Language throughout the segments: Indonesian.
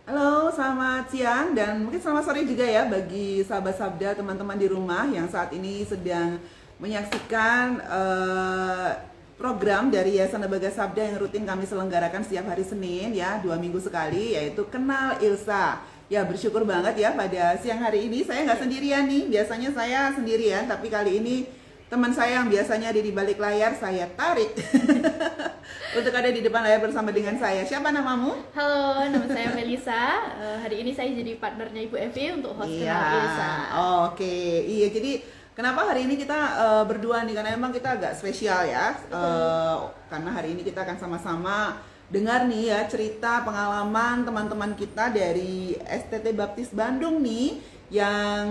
Halo, selamat siang dan mungkin selamat sore juga ya bagi sahabat Sabda, teman-teman di rumah yang saat ini sedang menyaksikan program dari Yayasan Lembaga Sabda yang rutin kami selenggarakan setiap hari Senin ya, 2 minggu sekali, yaitu Kenal Ilsa. Ya, bersyukur banget ya pada siang hari ini saya nggak sendirian nih, biasanya saya sendirian, tapi kali ini teman saya yang biasanya ada di balik layar saya tarik untuk ada di depan layar bersama dengan saya. Siapa namamu? Halo, nama saya Melisa. Hari ini saya jadi partnernya Ibu Evi untuk host Iya, Kenal Ilsa. oke. Iya, jadi kenapa hari ini kita berdua nih? Karena emang kita agak spesial ya. Karena hari ini kita akan sama-sama dengar nih ya cerita pengalaman teman-teman kita dari STT Baptis Bandung nih yang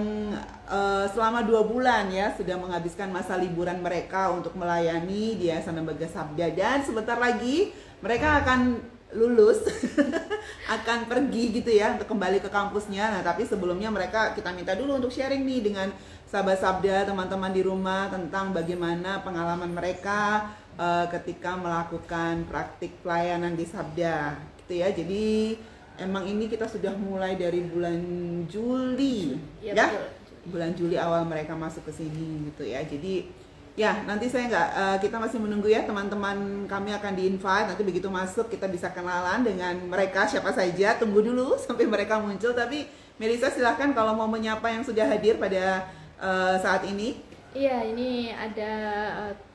selama 2 bulan ya sudah menghabiskan masa liburan mereka untuk melayani di Yayasan Lembaga Sabda, dan sebentar lagi mereka akan lulus akan pergi gitu ya untuk kembali ke kampusnya. Nah, tapi sebelumnya kita minta dulu untuk sharing nih dengan sahabat Sabda, teman-teman di rumah, tentang bagaimana pengalaman mereka ketika melakukan praktik pelayanan di Sabda gitu ya. Jadi emang ini kita sudah mulai dari bulan Juli ya, Betul. bulan Juli awal mereka masuk ke sini gitu ya. Jadi ya, nanti saya kita masih menunggu ya, teman-teman kami akan di-invite. Nanti begitu masuk kita bisa kenalan dengan mereka siapa saja. Tunggu dulu sampai mereka muncul. Tapi Melisa silahkan kalau mau menyapa yang sudah hadir pada saat ini. Iya, ini ada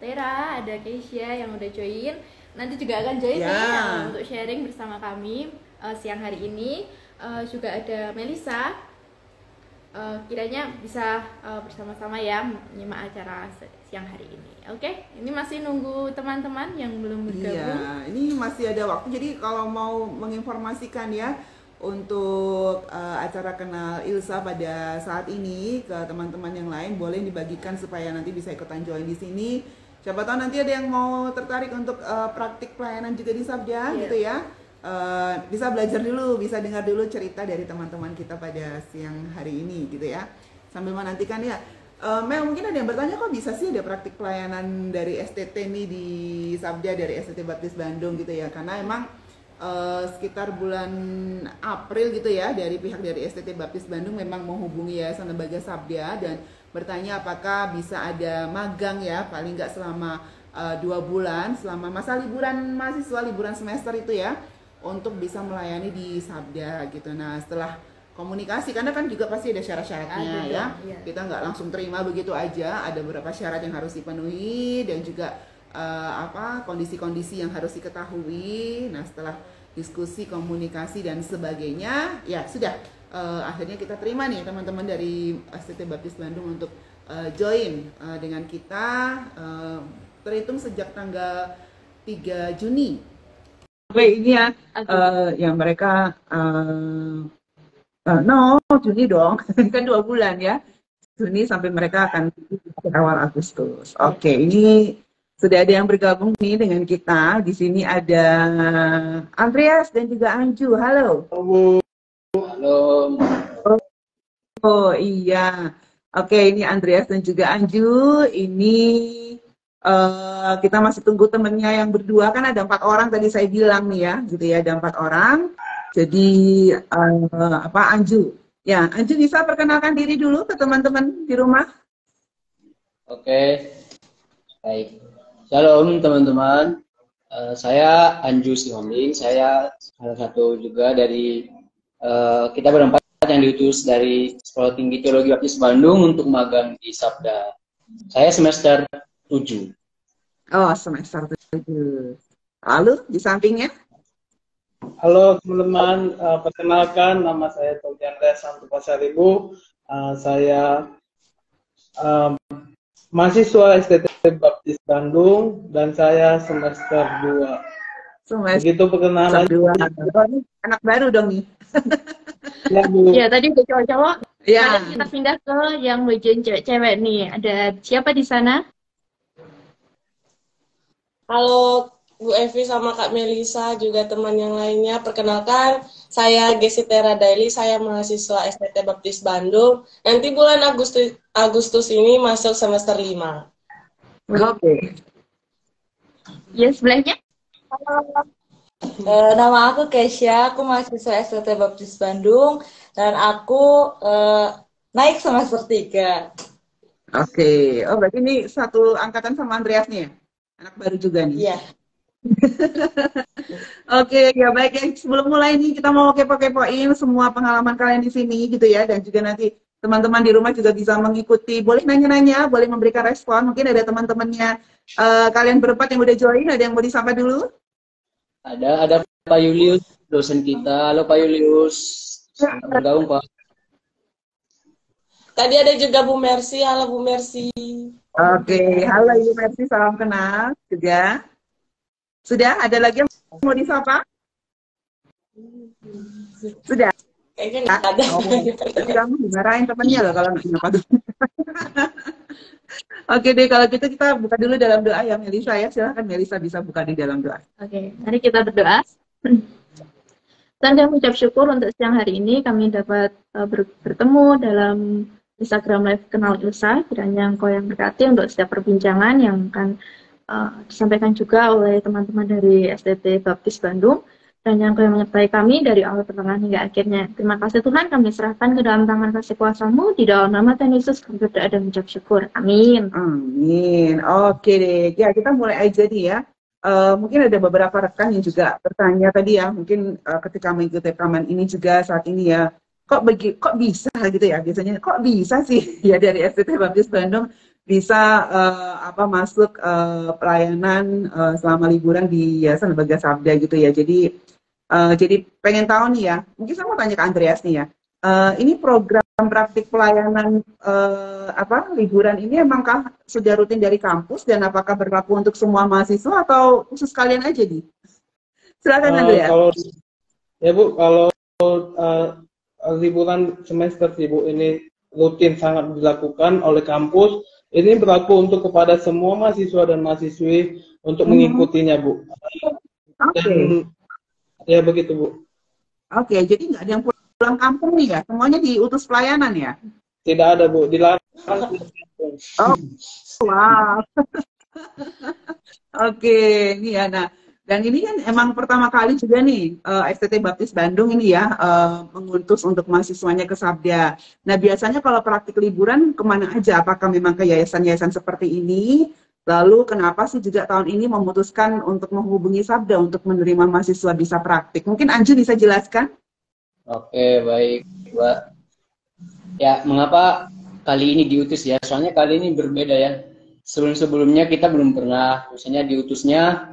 Tera, ada Keisha yang udah join. Nanti juga akan join Ya. nih untuk sharing bersama kami siang hari ini. Juga ada Melisa. Kiranya bisa bersama-sama ya menyimak acara siang hari ini. Oke, ini masih nunggu teman-teman yang belum bergabung. Iya, ini masih ada waktu. Jadi kalau mau menginformasikan ya untuk acara Kenal Ilsa pada saat ini ke teman-teman yang lain, boleh dibagikan supaya nanti bisa ikutan join di sini. Siapa tahu nanti ada yang mau tertarik untuk praktik pelayanan juga di Sabda gitu ya. Bisa belajar dulu, bisa dengar dulu cerita dari teman-teman kita pada siang hari ini gitu ya. Sambil menantikan ya. Mel, mungkin ada yang bertanya kok bisa sih ada praktik pelayanan dari STT nih di Sabda, dari STT Baptis Bandung gitu ya. Karena emang sekitar bulan April gitu ya, dari pihak dari STT Baptis Bandung memang menghubungi Yayasan Lembaga Sabda dan bertanya apakah bisa ada magang ya, paling nggak selama 2 bulan selama masa liburan mahasiswa, liburan semester itu ya, untuk bisa melayani di Sabda gitu. Nah, setelah komunikasi, karena kan juga pasti ada syarat-syaratnya ya. Iya. Kita nggak langsung terima begitu aja, ada beberapa syarat yang harus dipenuhi dan juga kondisi-kondisi yang harus diketahui. Nah, setelah diskusi, komunikasi dan sebagainya, ya sudah akhirnya kita terima nih teman-teman dari STT Baptis Bandung untuk join dengan kita terhitung sejak tanggal 3 Juni. Sampai ini ya, yang mereka no, Juni dong, kan 2 bulan ya, Juni sampai mereka akan di awal Agustus. Oke, ini sudah ada yang bergabung nih dengan kita. Di sini ada Andreas dan juga Anju. Halo. Halo. Oh iya. Oke, ini Andreas dan juga Anju. Ini kita masih tunggu temennya yang berdua, kan ada 4 orang tadi saya bilang nih ya, gitu ya, ada 4 orang. Jadi Anju. Ya, Anju bisa perkenalkan diri dulu ke teman-teman di rumah. Oke, baik. Shalom teman-teman. Saya Anju Sihombing. Saya salah satu juga dari kita berempat yang diutus dari Sekolah Tinggi Teologi Baptis Bandung untuk magang di Sabda. Saya semester 7. Oh, semester 7. Lalu di sampingnya? Halo teman-teman, perkenalkan nama saya Togi Andreas Santu Pasaribu. Saya mahasiswa STT Baptis Bandung dan saya semester 2. Semester Begitu perkenalan. 2. Anak baru dong nih. Ya, Bu. Ya, tadi udah cowok-cowok. Ya. Sekarang kita pindah ke yang bagian cewek-cewek nih. Ada siapa di sana? Halo Bu Evi sama Kak Melisa, juga teman yang lainnya. Perkenalkan, saya Gesitera Daily, saya mahasiswa STT Baptis Bandung. Nanti bulan Agustus ini masuk semester 5. Oke. Ya, sebelahnya. Halo, Nama aku Kesha, aku mahasiswa STT Baptis Bandung, dan aku naik semester 3. Oke, oh berarti ini satu angkatan sama Andreas nih ya? Anak baru juga nih. Iya. Oke, ya baik ya. Sebelum mulai nih kita mau kepo-kepoin semua pengalaman kalian di sini gitu ya, dan juga nanti teman-teman di rumah juga bisa mengikuti. Boleh nanya-nanya, boleh memberikan respon. Mungkin ada teman-temannya kalian berempat yang udah join, ada yang mau disapa dulu? Ada Pak Julius, dosen kita. Halo Pak Julius. Selamat bergabung Pak. Tadi ada juga Bu Mercy. Halo Bu Mercy. Oke, halo Ibu Mercy, salam kenal juga. Sudah, ada lagi yang mau disapa? Sudah? Kayaknya nggak ada. Oh, tapi kamu dimarahin temannya loh kalau nggak nyapa dulu. Oke deh, kalau gitu kita buka dulu dalam doa ya Melisa ya. Silahkan Melisa bisa buka di dalam doa. Oke, mari kita berdoa. Dan kami ucap syukur untuk siang hari ini kami dapat bertemu dalam Instagram Live Kenal Ilsa. Kiranya Engkau yang berkati untuk setiap perbincangan yang akan disampaikan juga oleh teman-teman dari STT Baptis Bandung. Dan yang Engkau yang menyertai kami dari awal pertengahan hingga akhirnya. Terima kasih Tuhan, kami serahkan ke dalam tangan kasih kuasa-Mu. Di dalam nama Tuhan Yesus kami berdoa dan mengucap syukur. Amin. Amin. Oke deh, ya kita mulai aja nih ya. Mungkin ada beberapa rekan yang juga bertanya tadi ya, mungkin ketika mengikuti rekaman ini juga saat ini ya, kok bisa gitu ya, biasanya kok bisa sih ya dari STT Baptis Bandung bisa masuk pelayanan selama liburan di Yayasan Lembaga Sabda gitu ya. Jadi pengen tahu nih ya, mungkin saya mau tanya ke Andreas nih ya, ini program praktik pelayanan liburan ini emangkah sudah rutin dari kampus dan apakah berlaku untuk semua mahasiswa atau khusus kalian aja nih? Silakan Andreas. Kalau liburan semester Bu ini rutin sangat dilakukan oleh kampus. Ini berlaku untuk kepada semua mahasiswa dan mahasiswi untuk mengikutinya Bu. Oke. Ya begitu Bu. Oke, jadi nggak ada yang pulang kampung nih ya? Semuanya diutus pelayanan ya? Tidak ada Bu, dilarang. Oh, wow. Oke, ini ya. Nah, dan ini kan emang pertama kali juga nih STT Baptis Bandung ini ya mengutus untuk mahasiswanya ke Sabda. Nah, biasanya kalau praktik liburan kemana aja? Apakah memang ke yayasan-yayasan seperti ini? Lalu kenapa sih juga tahun ini memutuskan untuk menghubungi Sabda untuk menerima mahasiswa bisa praktik? Mungkin Anju bisa jelaskan? Oke, baik Mbak. Ya, mengapa kali ini diutus ya? Soalnya kali ini berbeda ya. Sebelum-sebelumnya kita belum pernah, misalnya diutusnya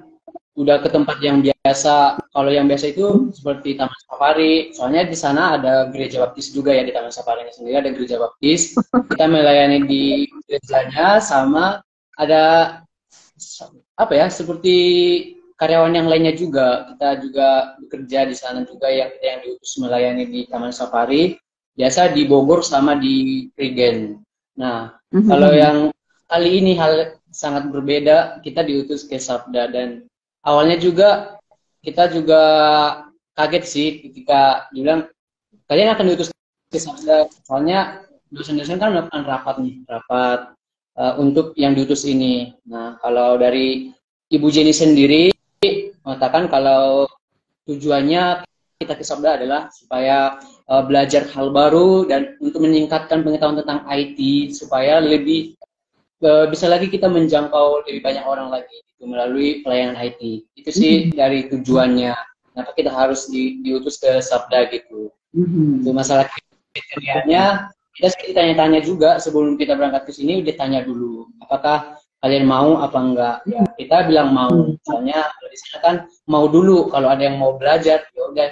udah ke tempat yang biasa. Kalau yang biasa itu seperti Taman Safari. Soalnya di sana ada gereja baptis juga ya, di Taman Safari sendiri ada gereja baptis. Kita melayani di gerejanya sama ada seperti karyawan yang lainnya juga. Kita juga bekerja di sana juga yang diutus melayani di Taman Safari. Biasa di Bogor sama di Prigen. Nah, kalau yang kali ini hal sangat berbeda, kita diutus ke Sabda dan awalnya juga kita juga kaget sih ketika dibilang kalian akan diutus ke Sabda. Soalnya dosen-dosen kan melakukan rapat untuk yang diutus ini. Nah, kalau dari Ibu Jenny sendiri mengatakan kalau tujuannya kita ke Sabda adalah supaya belajar hal baru dan untuk meningkatkan pengetahuan tentang IT supaya lebih bisa lagi kita menjangkau lebih banyak orang lagi gitu, melalui pelayanan IT. Itu sih dari tujuannya. Kenapa kita harus diutus ke Sabda gitu. Itu masalah kriterianya. Kita sih tanya-tanya juga sebelum kita berangkat ke sini, udah tanya dulu apakah kalian mau apa enggak. Ya, kita bilang mau. Soalnya di sana kan mau dulu, kalau ada yang mau belajar ya udah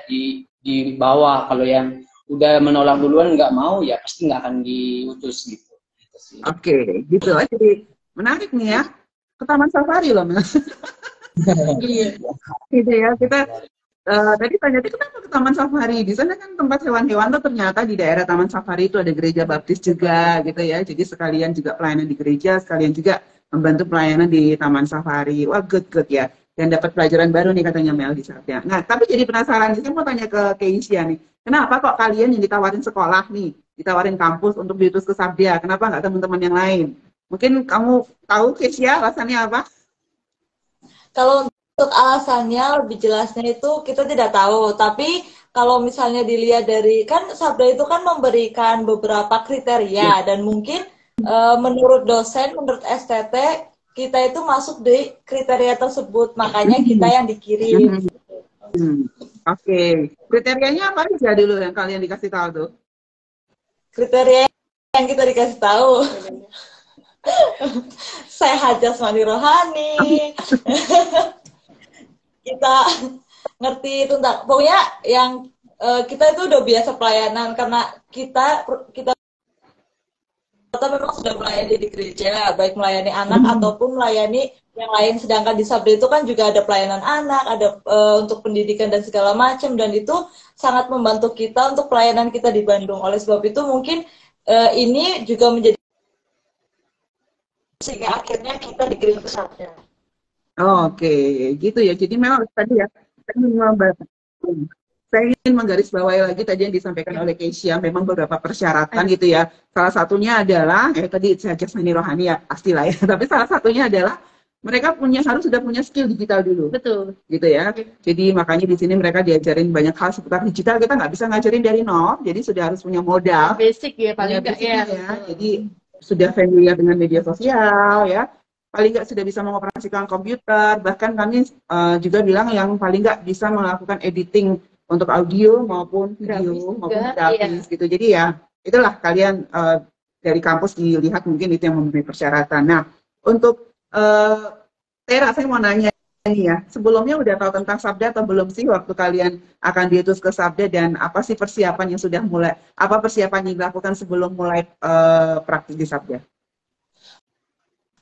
dibawa. Kalau yang udah menolak duluan nggak mau ya pasti nggak akan diutus gitu. Oke, gitu. Jadi menarik nih ya. Ke Taman Safari loh, Mas. Iya. Gitu ya. Kita tadi tanya kenapa ke Taman Safari? Di sana kan tempat hewan-hewan tuh ternyata di daerah Taman Safari itu ada gereja baptis juga gitu ya. Jadi sekalian juga pelayanan di gereja, sekalian juga membantu pelayanan di Taman Safari. Wah, good ya. Dan dapat pelajaran baru nih katanya Mel di saatnya. Nah, tapi jadi penasaran, saya mau tanya ke Keisha nih. Kenapa kok kalian yang ditawarin sekolah nih, ditawarin kampus untuk diutus ke Sabda? Kenapa nggak teman-teman yang lain? Mungkin kamu tahu Keisha alasannya apa? Kalau untuk alasannya lebih jelasnya itu kita tidak tahu. Tapi kalau misalnya dilihat dari kan sabda itu kan memberikan beberapa kriteria dan mungkin menurut dosen, menurut STT kita itu masuk di kriteria tersebut, makanya kita yang dikirim. Oke. Kriterianya apa aja dulu yang kalian dikasih tahu tuh? Kriteria yang kita dikasih tahu sehat jasmani rohani, kita ngerti tentang pokoknya yang kita itu udah biasa pelayanan karena kita memang sudah melayani di gereja, baik melayani anak ataupun melayani yang lain. Sedangkan di Sabda itu kan juga ada pelayanan anak, ada untuk pendidikan dan segala macam, dan itu sangat membantu kita untuk pelayanan kita di Bandung. Oleh sebab itu mungkin ini juga menjadi sehingga akhirnya kita dikirim ke Sabda. Oke, gitu ya. Jadi memang tadi ya, saya ingin menggarisbawahi lagi tadi yang disampaikan oleh Keisha, memang beberapa persyaratan gitu ya. Salah satunya adalah, tadi saya jasmani rohani ya, pastilah ya. Tapi salah satunya adalah mereka harus sudah punya skill digital dulu. Betul. Gitu ya. Jadi makanya di sini mereka diajarin banyak hal seputar digital. Kita nggak bisa ngajarin dari nol, jadi sudah harus punya modal. Basic ya, paling nggak ya. Jadi sudah familiar dengan media sosial ya. Paling nggak sudah bisa mengoperasikan komputer. Bahkan kami juga bilang yang paling nggak bisa melakukan editing untuk audio maupun video maupun grafis gitu. Jadi ya itulah kalian dari kampus dilihat mungkin itu yang memenuhi persyaratan. Nah untuk Tera, saya mau nanya nih ya, sebelumnya udah tahu tentang Sabda atau belum sih waktu kalian akan diutus ke Sabda, dan apa sih persiapan yang sudah mulai, apa persiapan yang dilakukan sebelum mulai praktik di Sabda?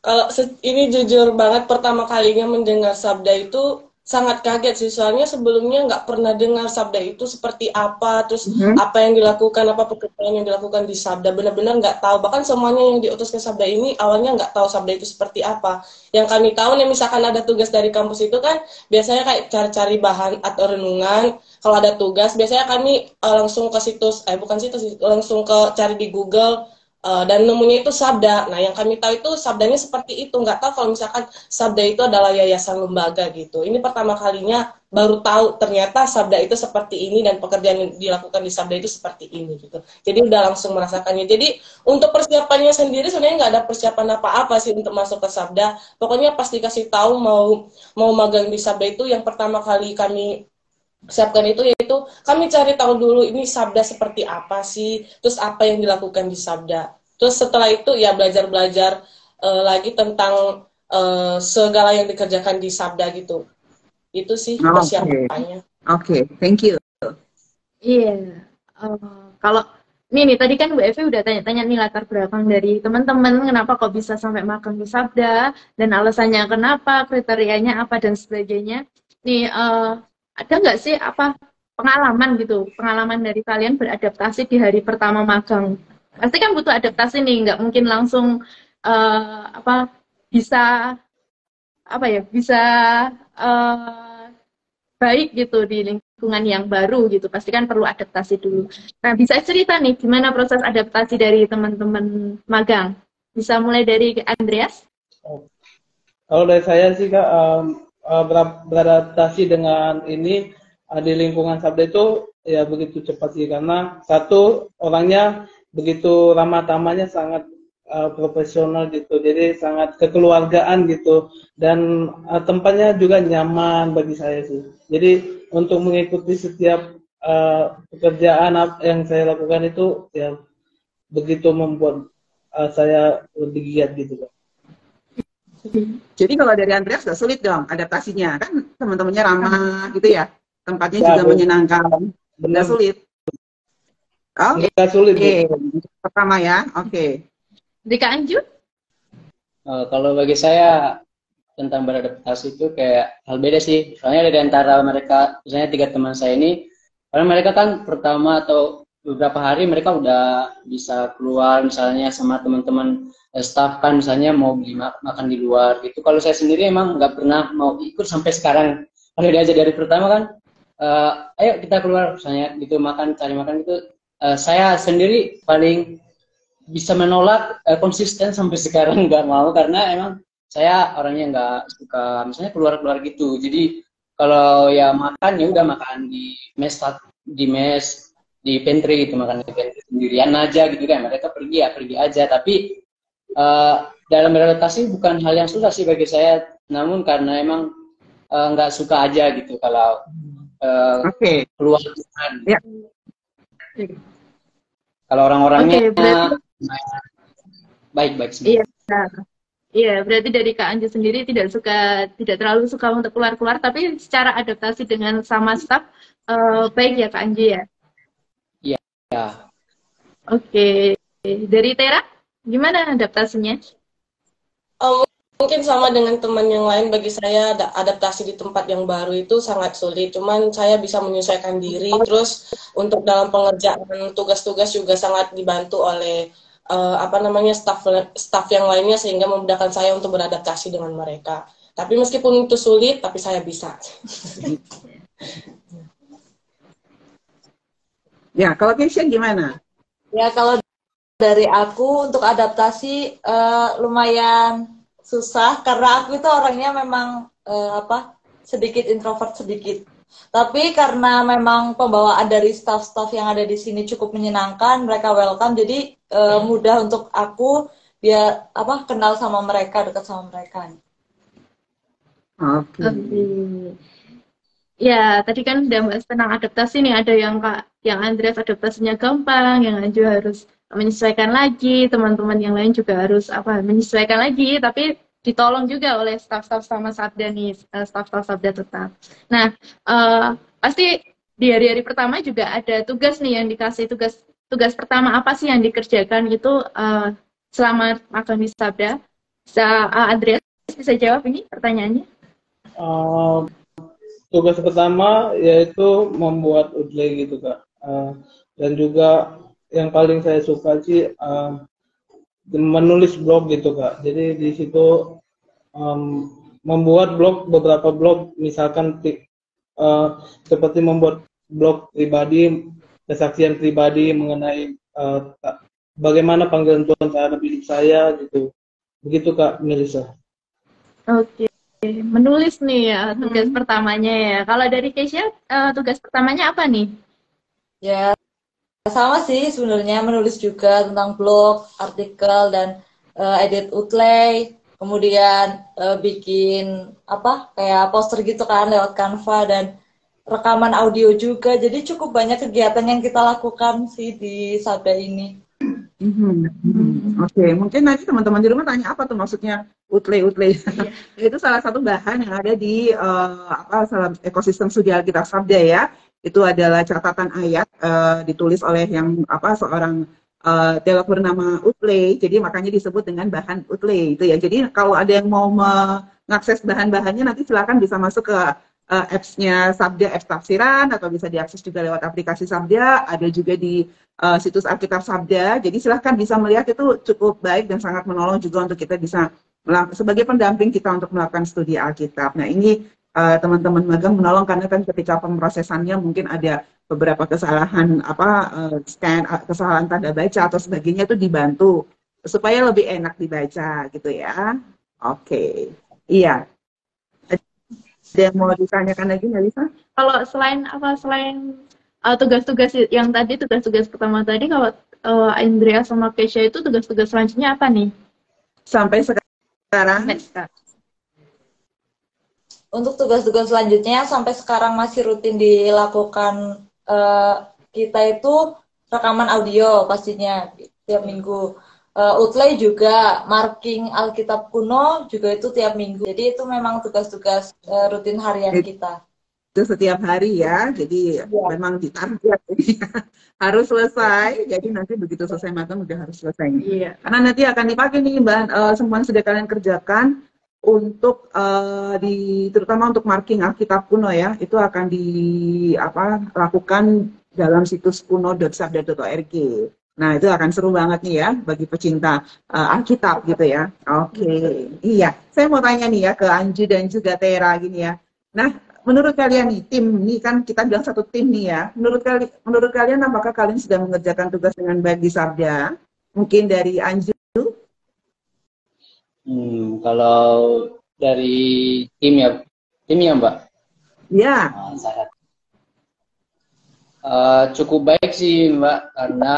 Kalau ini jujur banget, pertama kalinya mendengar Sabda itu sangat kaget sih, soalnya sebelumnya nggak pernah dengar Sabda itu seperti apa, terus apa yang dilakukan, apa pekerjaan yang dilakukan di Sabda, benar-benar nggak tahu. Bahkan semuanya yang diutus ke Sabda ini awalnya nggak tahu Sabda itu seperti apa. Yang kami tahu nih, misalkan ada tugas dari kampus itu kan biasanya kayak cari-cari bahan atau renungan. Kalau ada tugas biasanya kami langsung ke situs, bukan situs, langsung ke cari di Google. Dan nemunya itu Sabda. Nah, yang kami tahu itu Sabdanya seperti itu. Nggak tahu kalau misalkan Sabda itu adalah yayasan lembaga gitu. Ini pertama kalinya baru tahu ternyata Sabda itu seperti ini dan pekerjaan yang dilakukan di Sabda itu seperti ini gitu. Jadi udah langsung merasakannya. Jadi untuk persiapannya sendiri sebenarnya nggak ada persiapan apa-apa sih untuk masuk ke Sabda. Pokoknya pas dikasih tahu mau magang di Sabda itu, yang pertama kali kami siapkan itu yaitu kami cari tahu dulu ini Sabda seperti apa sih, terus apa yang dilakukan di Sabda. Terus setelah itu ya belajar lagi tentang segala yang dikerjakan di Sabda gitu. Itu sih persiapannya. Oke, thank you. Iya. Kalau nih tadi kan Bu Evi udah tanya-tanya nih latar belakang dari teman-teman, kenapa kok bisa sampai magang di Sabda, dan alasannya kenapa, kriterianya apa, dan sebagainya. Nih, ada nggak sih pengalaman gitu, pengalaman dari kalian beradaptasi di hari pertama magang? Pasti kan butuh adaptasi nih, nggak mungkin langsung bisa baik gitu di lingkungan yang baru gitu. Pasti kan perlu adaptasi dulu. Nah, bisa cerita nih gimana proses adaptasi dari teman-teman magang? Bisa mulai dari Andreas? Kalau dari saya sih Kak, beradaptasi dengan ini di lingkungan Sabda itu ya begitu cepat sih, karena satu, orangnya begitu ramah tamahnya sangat profesional gitu, jadi sangat kekeluargaan gitu, dan tempatnya juga nyaman bagi saya sih. Jadi untuk mengikuti setiap pekerjaan yang saya lakukan itu ya begitu membuat saya lebih giat gitu Kak. Jadi kalau dari Andreas gak sulit dong adaptasinya, kan teman-temannya ramah gitu ya, tempatnya juga menyenangkan, benar sulit. Nggak sulit. Pertama ya, oke. Dika Anju? Kalau bagi saya tentang beradaptasi itu kayak hal beda sih. Soalnya dari antara mereka, misalnya 3 teman saya ini, karena mereka kan pertama atau beberapa hari mereka udah bisa keluar misalnya sama teman-teman staff kan, misalnya mau beli makan di luar gitu. Kalau saya sendiri emang nggak pernah mau ikut sampai sekarang. Kalau diajak dari pertama kan, ayo kita keluar misalnya gitu, cari makan gitu. Saya sendiri paling bisa menolak, konsisten sampai sekarang nggak mau, karena emang saya orangnya nggak suka misalnya keluar-keluar gitu. Jadi kalau ya makan ya udah makan di mes di pantry gitu, makan di pantry sendirian aja gitu kan. Mereka pergi ya pergi aja. Tapi dalam beradaptasi bukan hal yang susah sih bagi saya. Namun karena emang nggak suka aja gitu kalau keluar rumah. Ya. Kalau orang-orangnya berarti baik-baik semua. iya. Iya, berarti dari Kak Anju sendiri tidak terlalu suka untuk keluar-keluar, tapi secara adaptasi dengan sama staff baik ya Kak Anju ya. Iya. Oke. Dari Tera, gimana adaptasinya? Mungkin sama dengan teman yang lain, bagi saya adaptasi di tempat yang baru itu sangat sulit. Cuman saya bisa menyesuaikan diri. Terus untuk dalam pengerjaan tugas-tugas juga sangat dibantu oleh staff yang lainnya, sehingga memudahkan saya untuk beradaptasi dengan mereka. Tapi meskipun itu sulit, tapi saya bisa. Ya, kalau Keisha gimana? Ya, kalau dari aku untuk adaptasi lumayan susah, karena aku itu orangnya memang sedikit introvert sedikit. Tapi karena memang pembawaan dari staff-staff yang ada di sini cukup menyenangkan, mereka welcome, jadi mudah untuk aku biar kenal sama mereka, dekat sama mereka. Oke. Ya, tadi kan udah bahas tentang adaptasi nih, ada yang Andreas adaptasinya gampang, yang Anju harus menyesuaikan lagi, teman-teman yang lain juga harus menyesuaikan lagi, tapi ditolong juga oleh staf-staf sama Sabda nih, staf-staf Sabda tetap. Nah, pasti di hari-hari pertama juga ada tugas nih yang dikasih, tugas pertama apa sih yang dikerjakan itu selama magang di Sabda? Andreas bisa jawab ini pertanyaannya? Tugas pertama yaitu membuat outline gitu Kak. Dan juga yang paling saya suka sih menulis blog gitu Kak. Jadi di situ membuat beberapa blog, misalkan seperti membuat blog pribadi, kesaksian pribadi mengenai bagaimana panggilan Tuhan terhadap hidup saya gitu. Begitu Kak Melissa. Oke. Menulis nih ya tugas pertamanya ya. Kalau dari Keisha tugas pertamanya apa nih? Ya, sama sih sebenarnya, menulis juga tentang blog, artikel, dan edit outline, kemudian bikin kayak poster gitu kan lewat Canva, dan rekaman audio juga. Jadi cukup banyak kegiatan yang kita lakukan sih di Sabda ini. Oke, mungkin nanti teman-teman di rumah tanya apa tuh maksudnya utle. Itu salah satu bahan yang ada di ekosistem studi Alkitab Sabda ya. Itu adalah catatan ayat ditulis oleh seorang teolog bernama Utley. Jadi makanya disebut dengan bahan Utley itu ya. Jadi kalau ada yang mau mengakses bahan-bahannya, nanti silakan bisa masuk ke apps-nya Sabda, apps tafsiran, atau bisa diakses juga lewat aplikasi Sabda. Ada juga di situs Alkitab Sabda. Jadi silahkan bisa melihat, itu cukup baik dan sangat menolong juga untuk kita bisa sebagai pendamping kita untuk melakukan studi Alkitab. Nah ini teman-teman magang menolong karena kan ketika pemrosesannya mungkin ada beberapa kesalahan kesalahan tanda baca atau sebagainya, itu dibantu supaya lebih enak dibaca gitu ya. Oke. Iya. Ada yang mau ditanyakan lagi, Melissa? Kalau selain tugas-tugas yang tadi, tugas-tugas pertama tadi, kalau Andrea sama Keisha itu tugas-tugas selanjutnya apa nih? Sampai sekarang? Untuk tugas-tugas selanjutnya sampai sekarang masih rutin dilakukan kita itu rekaman audio pastinya tiap minggu. Outline juga, marking Alkitab kuno juga itu tiap minggu. Jadi itu memang tugas-tugas rutin harian kita. Itu setiap hari ya, jadi memang ditarget harus selesai. Jadi nanti begitu selesai magang udah harus selesai. Iya. Karena nanti akan dipakai nih bahan semua yang sudah kalian kerjakan untuk terutama untuk marking Alkitab kuno ya, itu akan lakukan dalam situs kuno.sabda.org. Nah, itu akan seru banget nih ya bagi pecinta Alkitab gitu ya. Oke. Iya, saya mau tanya nih ya ke Anju dan juga Tera gini ya. Nah, menurut kalian nih, tim nih kan kita bilang satu tim nih ya. Menurut kalian apakah kalian sudah mengerjakan tugas dengan baik di Sabda? Mungkin dari Anju? Kalau dari timnya Mbak, Ya, saya cukup baik sih Mbak, karena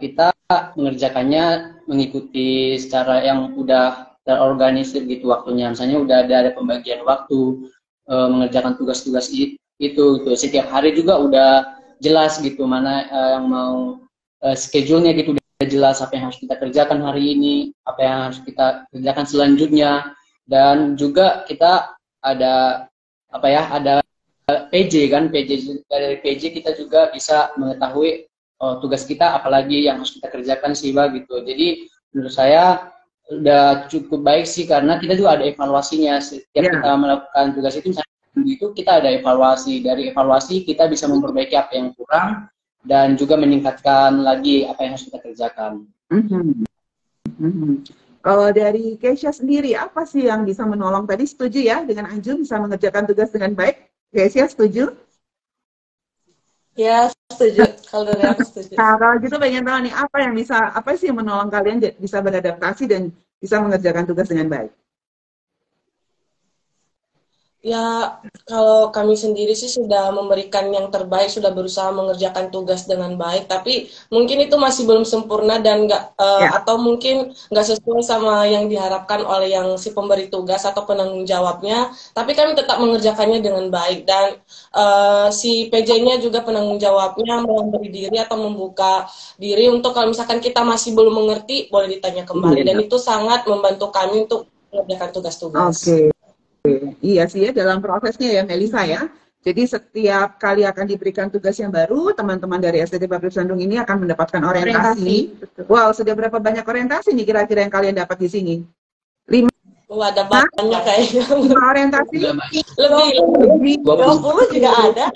kita mengerjakannya mengikuti secara yang udah terorganisir gitu waktunya. Misalnya udah ada pembagian waktu mengerjakan tugas-tugas itu gitu. Setiap hari juga udah jelas gitu mana yang mau schedule-nya gitu udah jelas apa yang harus kita kerjakan hari ini, apa yang harus kita kerjakan selanjutnya, dan juga kita ada apa ya, ada PJ kan, dari PJ kita juga bisa mengetahui tugas kita apalagi yang harus kita kerjakan sih Mbak gitu. Jadi menurut saya udah cukup baik sih, karena kita juga ada evaluasinya setiap kita melakukan tugas itu. Itu kita ada evaluasi, dari evaluasi kita bisa memperbaiki apa yang kurang dan juga meningkatkan lagi apa yang harus kita kerjakan. Kalau dari Keisha sendiri, apa sih yang bisa menolong? Tadi setuju ya dengan Anju bisa mengerjakan tugas dengan baik? Keisha setuju? Ya, setuju. Kalau dari aku setuju. Nah, kalau gitu pengen tahu nih, apa sih yang menolong kalian bisa beradaptasi dan bisa mengerjakan tugas dengan baik? Ya, kalau kami sendiri sih sudah memberikan yang terbaik, sudah berusaha mengerjakan tugas dengan baik, tapi mungkin itu masih belum sempurna dan atau mungkin nggak sesuai sama yang diharapkan oleh yang si pemberi tugas atau penanggung jawabnya, tapi kami tetap mengerjakannya dengan baik, dan si PJ-nya juga penanggung jawabnya memberi diri atau membuka diri untuk kalau misalkan kita masih belum mengerti, boleh ditanya kembali, dan itu sangat membantu kami untuk mengerjakan tugas-tugas. Oke. Iya sih ya, dalam prosesnya ya Melisa ya. Jadi setiap kali akan diberikan tugas yang baru, teman-teman dari STT Baptis Bandung ini akan mendapatkan orientasi. Wow, sudah berapa banyak orientasi nih kira-kira yang kalian dapat di sini? 5? Wah, ada banyak kayaknya. 5 orientasi? Lebih. 20 juga ada.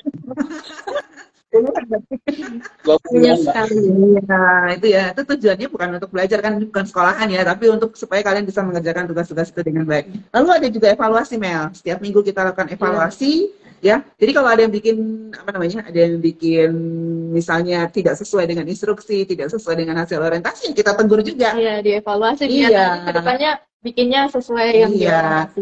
Banyak sekali. Nah, itu tujuannya bukan untuk belajar kan, bukan sekolahan ya, tapi untuk supaya kalian bisa mengerjakan tugas-tugas itu dengan baik. Lalu ada juga evaluasi, Mel. Setiap minggu kita lakukan evaluasi, ya. Jadi kalau ada yang bikin ada yang bikin misalnya tidak sesuai dengan instruksi, tidak sesuai dengan hasil orientasi, kita tegur juga. Iya, dievaluasi biar kedepannya bikinnya sesuai yang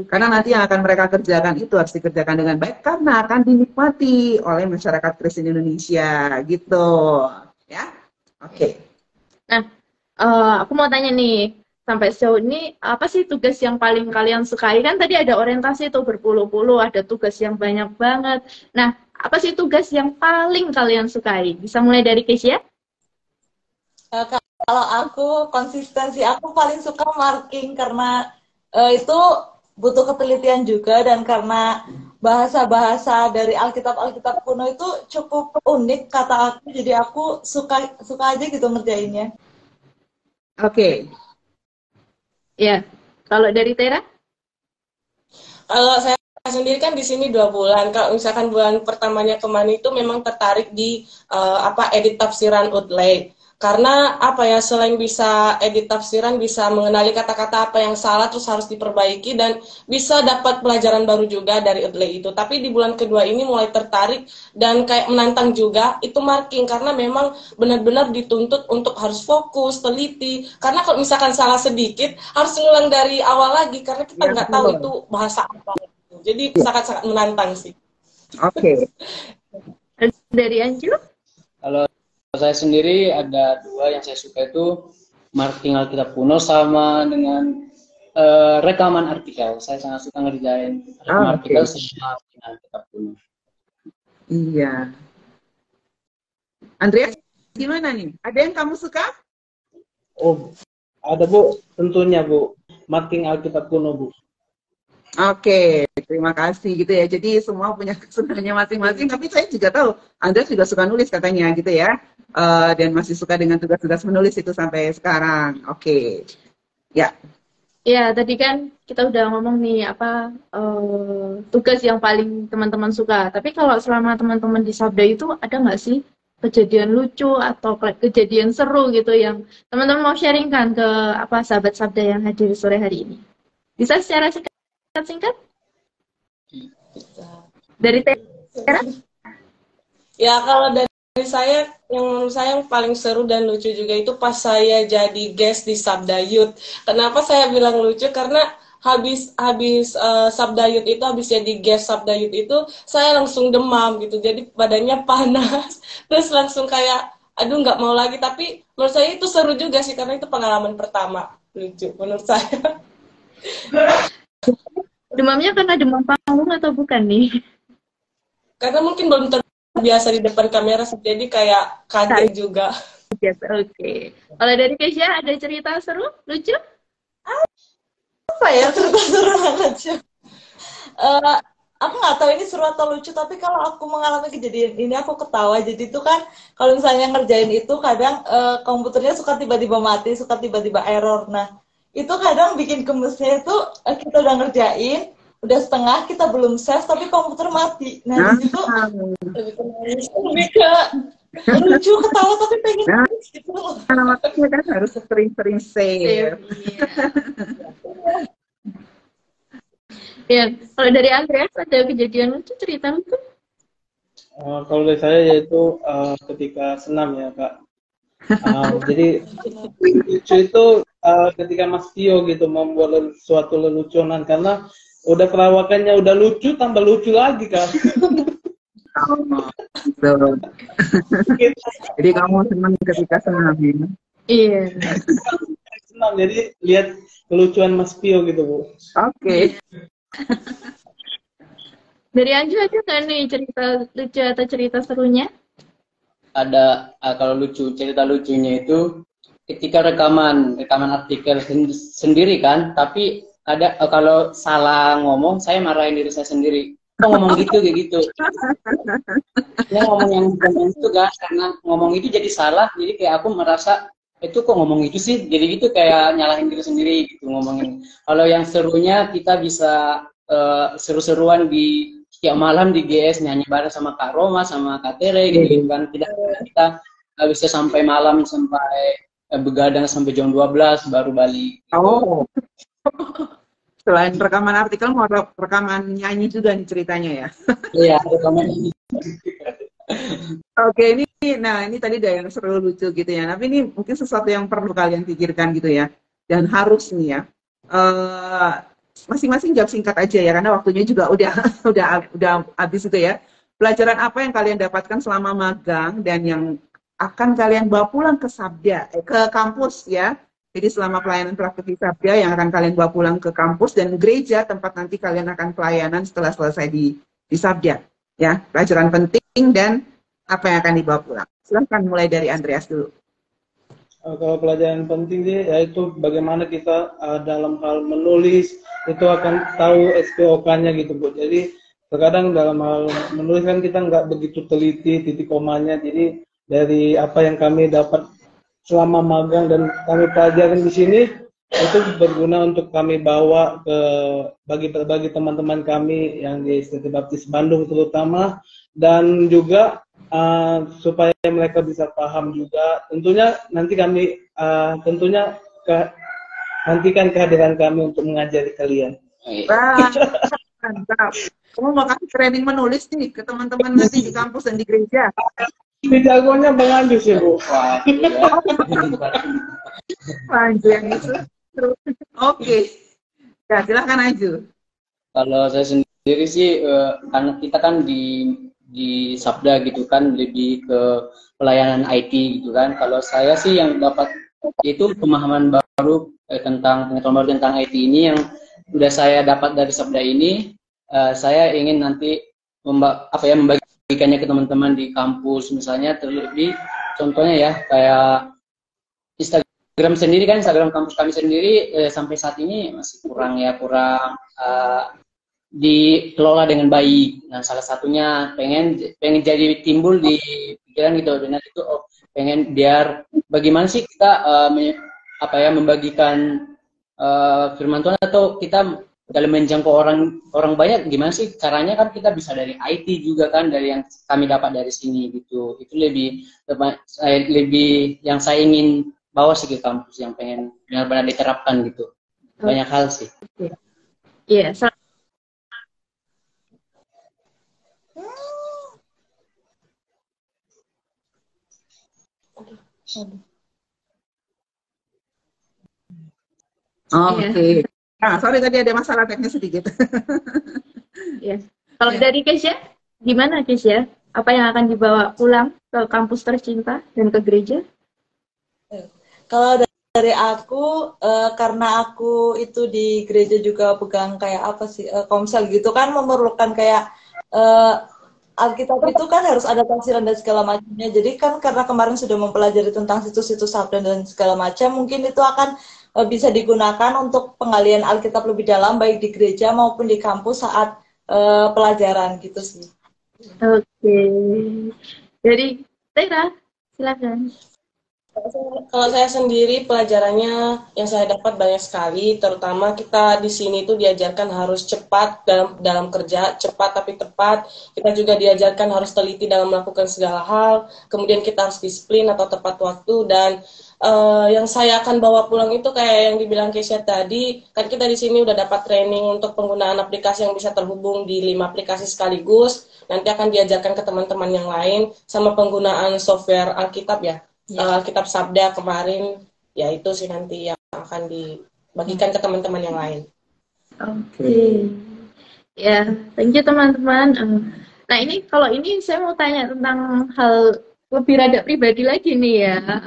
karena nanti yang akan mereka kerjakan itu harus dikerjakan dengan baik karena akan dinikmati oleh masyarakat Kristen Indonesia gitu ya. Oke. Nah, aku mau tanya nih, sampai sejauh ini apa sih tugas yang paling kalian sukai? Kan tadi ada orientasi tuh berpuluh-puluh, ada tugas yang banyak banget. Nah, apa sih tugas yang paling kalian sukai? Bisa mulai dari Keisha? Kalau aku, konsistensi aku paling suka marking karena itu butuh ketelitian juga, dan karena bahasa-bahasa dari Alkitab kuno itu cukup unik kata aku, jadi aku suka aja gitu ngerjainnya. Oke. Ya, kalau dari Tera? Kalau saya sendiri kan di sini 2 bulan. Kalau misalkan bulan pertamanya kemarin itu memang tertarik di edit tafsiran Udley. Karena selain bisa edit tafsiran, bisa mengenali kata-kata apa yang salah terus harus diperbaiki, dan bisa dapat pelajaran baru juga dari Udley itu. Tapi di bulan kedua ini mulai tertarik dan kayak menantang juga itu marking, karena memang benar-benar dituntut untuk harus fokus, teliti. Karena kalau misalkan salah sedikit harus ngulang dari awal lagi karena kita nggak tahu itu bahasa apa. Jadi sangat-sangat menantang sih. Oke. Dari Anju? Kalau saya sendiri ada 2 yang saya suka, itu marking Alkitab kuno sama dengan rekaman artikel. Saya sangat suka ngerjain rekaman artikel sama Alkitab kuno. Iya. Andreas, gimana nih? Ada yang kamu suka? Oh, ada Bu, tentunya Bu. Marking Alkitab kuno Bu. Oke, terima kasih gitu ya. Jadi semua punya kesenangannya masing-masing. Tapi saya juga tahu Andreas juga suka nulis katanya gitu ya. Dan masih suka dengan tugas-tugas menulis itu sampai sekarang. Oke. Ya. Ya, tadi kan kita udah ngomong nih tugas yang paling teman-teman suka. Tapi kalau selama teman-teman di Sabda itu ada nggak sih kejadian lucu atau kejadian seru gitu yang teman-teman mau sharingkan ke sahabat Sabda yang hadir sore hari ini? Bisa secara singkat? Dari Tera? Ya, kalau dari menurut saya yang paling seru dan lucu juga itu pas saya jadi guest di Sabda Youth. Kenapa saya bilang lucu? Karena habis habis Sabda Youth itu, habis jadi guest Sabda Youth itu, saya langsung demam gitu. Jadi badannya panas. Terus langsung kayak aduh nggak mau lagi. Tapi menurut saya itu seru juga sih karena itu pengalaman pertama. Lucu menurut saya. Demamnya karena demam panggung atau bukan nih? Karena mungkin belum terbiasa di depan kamera, jadi kayak kaget juga. Yes, oke. Kalau dari Kesha ada cerita seru, lucu? Apa ya, cerita seru lucu. Aku nggak tahu ini seru atau lucu, tapi kalau aku mengalami kejadian ini aku ketawa. Jadi itu kan kalau misalnya ngerjain itu kadang komputernya suka tiba-tiba mati, suka tiba-tiba error. Nah itu kadang bikin gemesnya itu kita udah ngerjain, udah setengah, kita belum save tapi komputer mati. Nah di situ lebih ke lucu, ketawa tapi pengen nangis gitu loh. Makanya kan harus sering-sering save. Ya, kalau dari Andreas ada kejadian lucu, cerita lucu? Kalau dari saya yaitu ketika senam ya Kak. Jadi lucu itu ketika Mas Tio gitu membuat suatu leluconan karena udah perawakannya udah lucu tambah lucu lagi Kak. Betul. Jadi kamu senang ketika senam ya? Iya. Senam, jadi lihat kelucuan Mas Tio gitu Bu. Oke. Dari Anju ada nggak nih cerita lucu atau cerita serunya? Ada kalau cerita lucunya itu ketika rekaman artikel sendiri kan, tapi ada kalau salah ngomong saya marahin diri saya sendiri. Kok ngomong gitu kayak gitu. Ya ngomong yang bukan itu kan, karena ngomong itu jadi salah, jadi kayak aku merasa itu kok ngomong itu sih, jadi gitu kayak nyalahin diri sendiri gitu ngomongin. Kalau yang serunya kita bisa seru-seruan di tiap malam di GS nyanyi bareng sama Kak Roma sama Kak Tere gitu kan. Tidak kita nggak bisa sampai malam sampai begadang sampai jam 12 baru balik. Gitu. Oh. Selain rekaman artikel mau rekaman nyanyi juga nih ceritanya ya. Iya, rekaman ini. Oke, ini tadi udah yang seru lucu gitu ya. Tapi ini mungkin sesuatu yang perlu kalian pikirkan gitu ya. Dan harus nih ya. Masing-masing jawab singkat aja ya, karena waktunya juga udah habis itu ya. Pelajaran apa yang kalian dapatkan selama magang dan yang akan kalian bawa pulang ke Sabda, ke kampus ya. Jadi selama pelayanan praktik di Sabda yang akan kalian bawa pulang ke kampus dan gereja tempat nanti kalian akan pelayanan setelah selesai di Sabda. Ya, pelajaran penting dan apa yang akan dibawa pulang. Silahkan mulai dari Andreas dulu. Kalau pelajaran penting sih yaitu bagaimana kita dalam hal menulis itu akan tahu SPOK-nya gitu Bu. Jadi terkadang dalam hal menulis kan kita nggak begitu teliti titik komanya. Jadi dari apa yang kami dapat selama magang dan kami pelajarin di sini itu berguna untuk kami bawa ke bagi teman-teman kami yang di STT Baptis Bandung terutama, dan juga supaya mereka bisa paham juga. Tentunya nanti kami nantikan kehadiran kami untuk mengajari kalian. Wah, mantap. Kamu mau kasih training menulis nih ke teman-teman nanti di kampus dan di gereja. Ini jagonya Bang Andus ya Bu. Anju yang itu. Oke. Ya, silakan Anju. Kalau saya sendiri sih karena kita kan di Sabda gitu kan lebih ke pelayanan IT gitu kan. Kalau saya sih yang dapat itu pemahaman baru tentang pengetahuan baru tentang IT ini yang sudah saya dapat dari Sabda ini. Saya ingin nanti membagikannya ke teman-teman di kampus, misalnya terlebih contohnya ya kayak Instagram sendiri kan, Instagram kampus kami sendiri sampai saat ini masih kurang dikelola dengan baik. Nah, salah satunya pengen jadi timbul di pikiran gitu, dan itu pengen biar bagaimana sih kita membagikan firman Tuhan, atau kita dalam menjangkau orang banyak, gimana sih caranya? Kan kita bisa dari IT juga kan, dari yang kami dapat dari sini gitu. Itu lebih yang saya ingin bawa sih ke kampus, yang pengen benar-benar diterapkan gitu. Banyak hal sih. Iya, Oke. Nah, sorry tadi ada masalah teknis sedikit. Ya. Kalau dari Kesya, gimana Kesya? Apa yang akan dibawa pulang ke kampus tercinta dan ke gereja? Kalau dari aku, karena aku itu di gereja juga pegang kayak apa sih, komsel gitu kan memerlukan kayak Alkitab itu kan harus ada tafsiran dan segala macamnya. Jadi kan karena kemarin sudah mempelajari tentang situs-situs sabda dan segala macam, mungkin itu akan bisa digunakan untuk penggalian Alkitab lebih dalam baik di gereja maupun di kampus saat pelajaran gitu sih. Oke. Jadi, Tera, silakan. Kalau saya sendiri pelajarannya yang saya dapat banyak sekali, terutama kita di sini tuh diajarkan harus cepat dalam kerja, cepat tapi tepat. Kita juga diajarkan harus teliti dalam melakukan segala hal. Kemudian kita harus disiplin atau tepat waktu dan yang saya akan bawa pulang itu kayak yang dibilang Kesya tadi, kan kita di sini udah dapat training untuk penggunaan aplikasi yang bisa terhubung di 5 aplikasi sekaligus. Nanti akan diajarkan ke teman-teman yang lain sama penggunaan software Alkitab ya. Alkitab Sabda kemarin, ya itu sih nanti yang akan dibagikan ke teman-teman yang lain. Oke. Ya, thank you teman-teman. Nah ini kalau ini saya mau tanya tentang hal lebih rada pribadi lagi nih ya.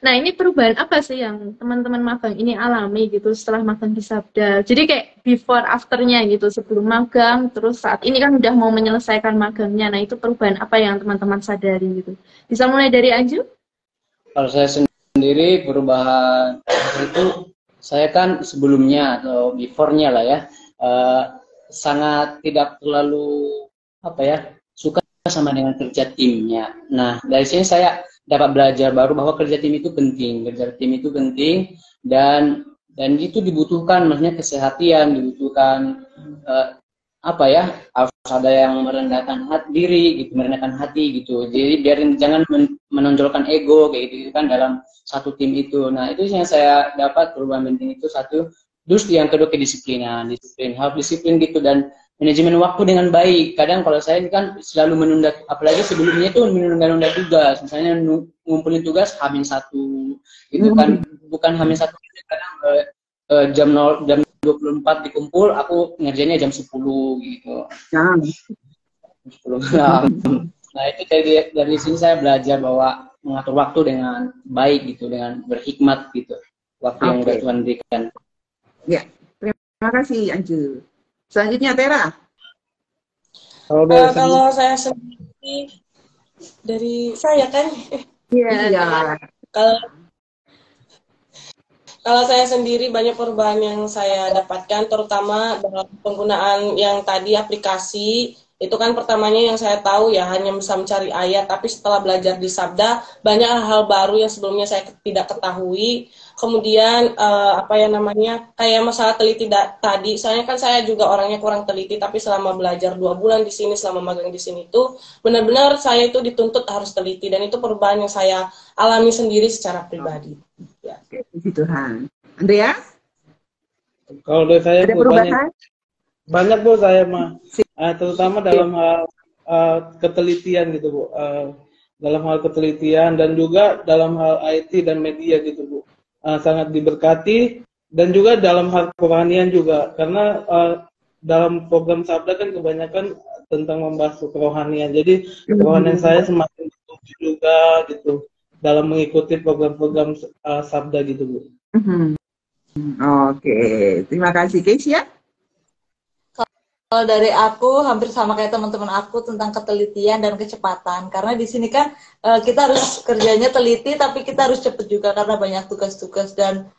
Nah ini perubahan apa sih yang teman-teman magang ini alami gitu setelah magang di Sabda? Jadi kayak before afternya gitu sebelum magang, terus saat ini kan udah mau menyelesaikan magangnya. Nah itu perubahan apa yang teman-teman sadari gitu? Bisa mulai dari Anju? Kalau saya sendiri perubahan itu, saya kan sebelumnya atau before-nya lah ya, sangat tidak terlalu suka sama dengan kerja timnya. Nah dari sini saya dapat belajar baru bahwa kerja tim itu penting, dan itu dibutuhkan, maksudnya kesehatan, dibutuhkan harus ada yang merendahkan diri gitu, merendahkan hati gitu. Jadi biarin, jangan menonjolkan ego kayak gitu kan dalam satu tim itu. Nah itu yang saya dapat perubahan penting itu satu. Terus yang kedua kedisiplinan, harus disiplin gitu, dan manajemen waktu dengan baik. Kadang kalau saya ini kan selalu menunda, apalagi sebelumnya itu menunda tugas, misalnya ngumpulin tugas H-1 gitu kan, bukan H-1, kadang jam 24 dikumpul, aku ngerjainnya jam 10 gitu. Jam 10 malam. Nah itu dari sini saya belajar bahwa mengatur waktu dengan baik gitu, dengan berhikmat gitu, waktu yang udah Tuhan berikan. Ya, terima kasih Anju. Selanjutnya Tera. Kalau saya sendiri, dari saya kan, Iya. Kalau saya sendiri banyak perubahan yang saya dapatkan, terutama dalam penggunaan yang tadi aplikasi. Itu kan pertamanya yang saya tahu ya hanya bisa mencari ayat, tapi setelah belajar di Sabda banyak hal baru yang sebelumnya saya tidak ketahui. Kemudian kayak masalah teliti tadi, soalnya kan saya juga orangnya kurang teliti, tapi selama belajar 2 bulan di sini, selama magang di sini tuh benar-benar saya itu dituntut harus teliti, dan itu perubahan yang saya alami sendiri secara pribadi. Ya. Puji Tuhan. Andrea? Kalau dari saya ada perubahan? Banyak Bu saya mah, terutama dalam hal ketelitian gitu Bu, dalam hal ketelitian dan juga dalam hal IT dan media gitu Bu, sangat diberkati, dan juga dalam hal kerohanian juga, karena dalam program Sabda kan kebanyakan tentang membahas kerohanian, jadi kerohanian saya semakin tumbuh juga gitu dalam mengikuti program-program Sabda gitu Bu. Oke, terima kasih Kesya. Kalau dari aku hampir sama kayak teman-teman aku tentang ketelitian dan kecepatan, karena di sini kan kita harus kerjanya teliti tapi kita harus cepet juga karena banyak tugas-tugas, dan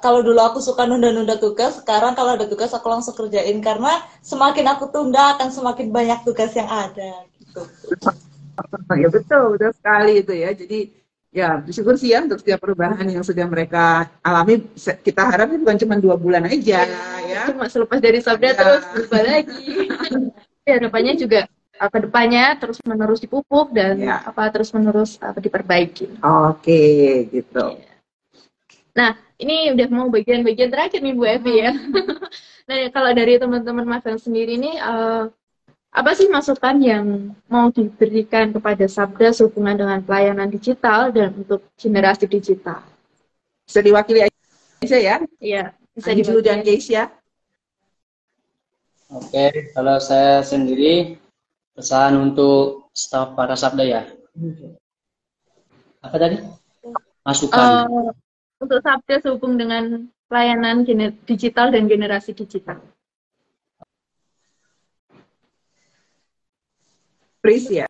kalau dulu aku suka nunda-nunda tugas, sekarang kalau ada tugas aku langsung kerjain, karena semakin aku tunda akan semakin banyak tugas yang ada gitu. Ya betul sekali itu ya. Jadi ya bersyukur sih ya untuk setiap perubahan yang sudah mereka alami. Kita harapnya bukan cuma 2 bulan aja ya. Cuma selepas dari Sabda terus berubah lagi. Ya harapannya juga ke depannya terus menerus dipupuk dan terus menerus diperbaiki. Oke, gitu. Nah, ini udah mau bagian-bagian terakhir nih Bu Evi ya. Nah, kalau dari teman-teman magang sendiri nih apa sih masukan yang mau diberikan kepada Sabda sehubungan dengan pelayanan digital dan untuk generasi digital? Bisa diwakili aja ya, Iya, bisa Anju dan diwakili. Keisha. Oke, kalau saya sendiri pesan untuk staf para Sabda ya. Apa tadi? Masukan. Untuk Sabda sehubung dengan pelayanan digital dan generasi digital. Pris ya.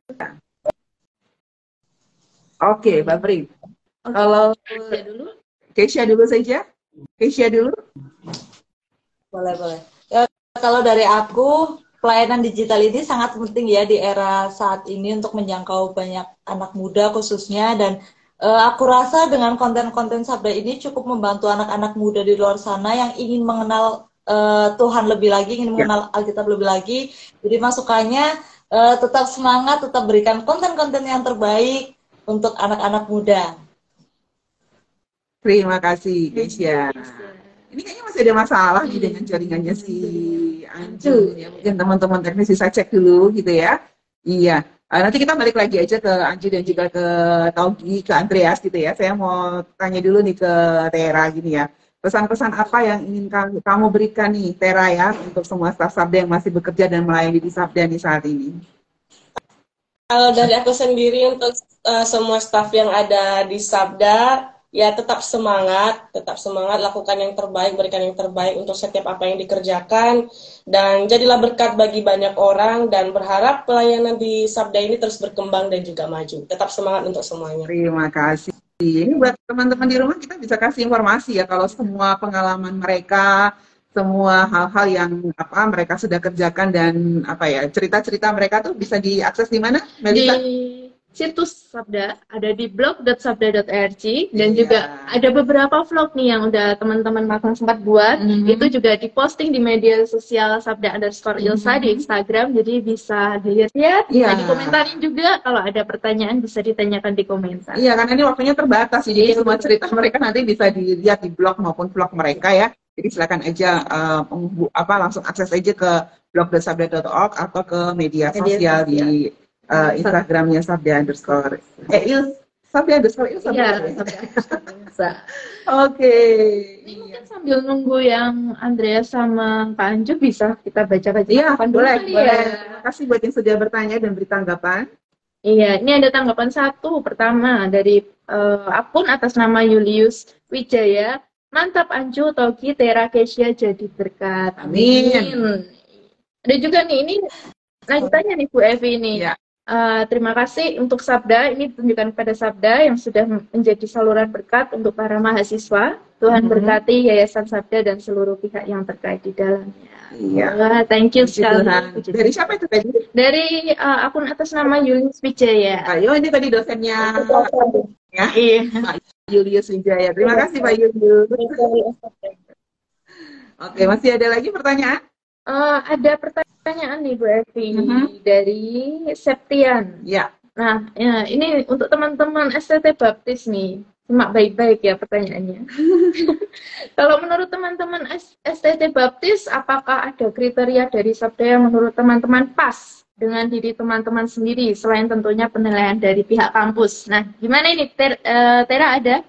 Oke, Mbak Pri. Kalau Keisha dulu. Keisha dulu saja. Keisha dulu. Boleh, boleh. Ya, kalau dari aku, pelayanan digital ini sangat penting ya di era saat ini untuk menjangkau banyak anak muda khususnya. Dan aku rasa dengan konten-konten Sabda ini cukup membantu anak-anak muda di luar sana yang ingin mengenal Tuhan lebih lagi, ingin mengenal Alkitab lebih lagi. Jadi masukannya tetap semangat, tetap berikan konten-konten yang terbaik untuk anak-anak muda. Terima kasih, Keisha. Ini kayaknya masih ada masalah nih dengan jaringannya si Anju. Ya, mungkin teman-teman teknis bisa cek dulu gitu ya. Iya. Nanti kita balik lagi aja ke Anju dan juga ke Taugi, ke Andreas gitu ya. Saya mau tanya dulu nih ke Tera gini ya. Pesan-pesan apa yang ingin kamu berikan nih, Tera ya, untuk semua staf Sabda yang masih bekerja dan melayani di Sabda nih saat ini? Kalau dari aku sendiri untuk semua staf yang ada di Sabda, ya tetap semangat, lakukan yang terbaik, berikan yang terbaik untuk setiap apa yang dikerjakan, dan jadilah berkat bagi banyak orang, dan berharap pelayanan di Sabda ini terus berkembang dan juga maju. Tetap semangat untuk semuanya. Terima kasih. Ini buat teman-teman di rumah kita bisa kasih informasi ya kalau semua pengalaman mereka, semua hal-hal yang mereka sudah kerjakan dan cerita-cerita mereka tuh bisa diakses di mana, Melisa? Di situs Sabda, ada di blog.sabda.org dan juga ada beberapa vlog nih yang udah teman-teman makan sempat buat. Itu juga diposting di media sosial Sabda_Ilsa di Instagram, jadi bisa dilihat. Bisa dikomentarin juga kalau ada pertanyaan bisa ditanyakan di komentar. Iya, karena ini waktunya terbatas, jadi semua cerita mereka nanti bisa dilihat di blog maupun vlog mereka ya. Jadi silakan aja langsung akses aja ke blog.sabda.org atau ke media sosial di Instagramnya Sabda_. Sabda_Ilsa. Oke. Ini mungkin sambil nunggu yang Andreas sama Pak Anju bisa kita baca-baca. Iya, boleh. Terima kasih buat yang sudah bertanya dan beri tanggapan. Iya, ini ada tanggapan satu. Pertama dari akun atas nama Julius Wijaya. Mantap Anju, Togi, Tera, Keisha jadi berkat. Amin. Ada juga nih, ini lanjutannya nih Bu Evi ini. Ya. Terima kasih untuk Sabda, ini ditunjukkan kepada Sabda yang sudah menjadi saluran berkat untuk para mahasiswa. Tuhan berkati Yayasan Sabda dan seluruh pihak yang terkait di dalamnya. Iya. Thank you sekali. Dari siapa itu tadi? Dari akun atas nama Julius Wijaya. Ayo, ini tadi dosennya. Ya. Iya. Pak Julius Wijaya. Terima kasih Pak Julius. Oke, masih ada lagi pertanyaan? Ada pertanyaan nih Bu Evi dari Septian. Ya. Nah, ini untuk teman-teman STT Baptis nih. Simak baik-baik ya pertanyaannya. Kalau menurut teman-teman STT Baptis, apakah ada kriteria dari Sabda yang menurut teman-teman pas dengan diri teman-teman sendiri, selain tentunya penilaian dari pihak kampus? Nah, gimana ini? Tera ada?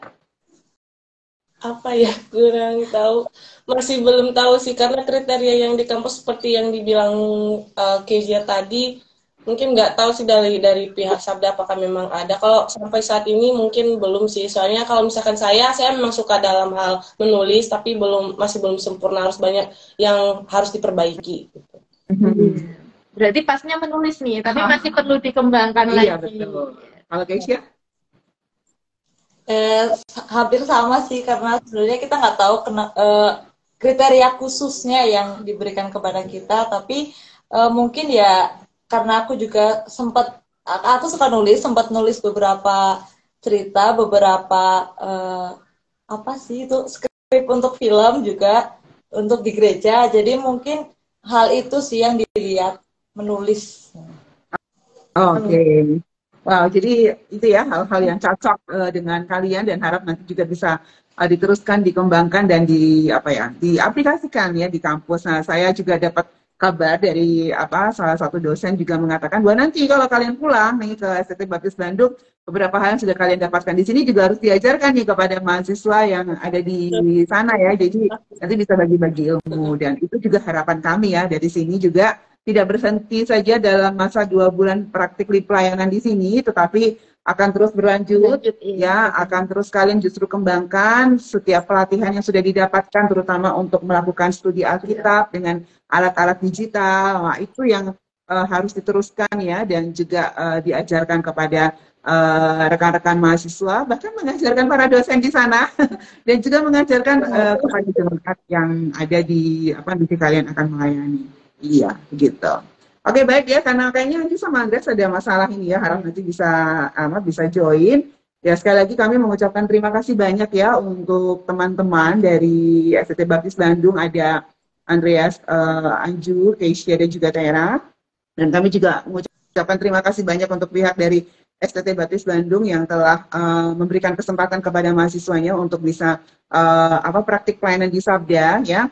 Apa ya, kurang tahu. Masih belum tahu sih, karena kriteria yang di kampus seperti yang dibilang Kezia tadi, mungkin nggak tahu sih dari pihak Sabda apakah memang ada. Kalau sampai saat ini mungkin belum sih. Soalnya kalau misalkan saya memang suka dalam hal menulis, tapi masih belum sempurna, harus banyak yang harus diperbaiki. Berarti pasnya menulis nih, tapi masih perlu dikembangkan lagi. Iya, betul. Kalau Keisha? Hampir sama sih, karena sebenarnya kita nggak tahu kriteria khususnya yang diberikan kepada kita, tapi mungkin ya karena aku juga aku suka sempat nulis beberapa cerita, beberapa skrip untuk film juga untuk di gereja, jadi mungkin hal itu sih yang dilihat menulis. Oke. Wow, jadi itu ya hal-hal yang cocok dengan kalian dan harap nanti juga bisa diteruskan, dikembangkan dan diaplikasikan ya di kampus. Nah, saya juga dapat kabar dari salah satu dosen juga mengatakan bahwa nanti kalau kalian pulang nih ke STT Baptis Bandung, beberapa hal yang sudah kalian dapatkan di sini juga harus diajarkan nih kepada mahasiswa yang ada di sana ya. Jadi nanti bisa bagi-bagi ilmu, dan itu juga harapan kami ya dari sini juga tidak berhenti saja dalam masa 2 bulan praktik pelayanan di sini, tetapi akan terus berlanjut ya, akan terus kalian justru kembangkan setiap pelatihan yang sudah didapatkan, terutama untuk melakukan studi Alkitab dengan alat-alat digital. Nah, itu yang harus diteruskan ya, dan juga diajarkan kepada rekan-rekan mahasiswa, bahkan mengajarkan para dosen di sana dan juga mengajarkan kepada jemaat yang ada di misi kalian akan melayani. Iya, begitu. Oke, baik ya, karena kayaknya nanti sama Andres ada masalah ini ya, harap nanti bisa join. Ya, sekali lagi kami mengucapkan terima kasih banyak ya untuk teman-teman dari STT Baptis Bandung, ada Andreas, Anju, Keisha, dan juga Tera. Dan kami juga mengucapkan terima kasih banyak untuk pihak dari STT Baptis Bandung yang telah memberikan kesempatan kepada mahasiswanya untuk bisa praktik pelayanan di Sabda ya.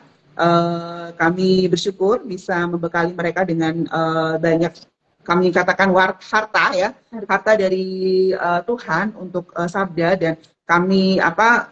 Kami bersyukur bisa membekali mereka dengan banyak, kami katakan harta ya, harta dari Tuhan untuk Sabda, dan kami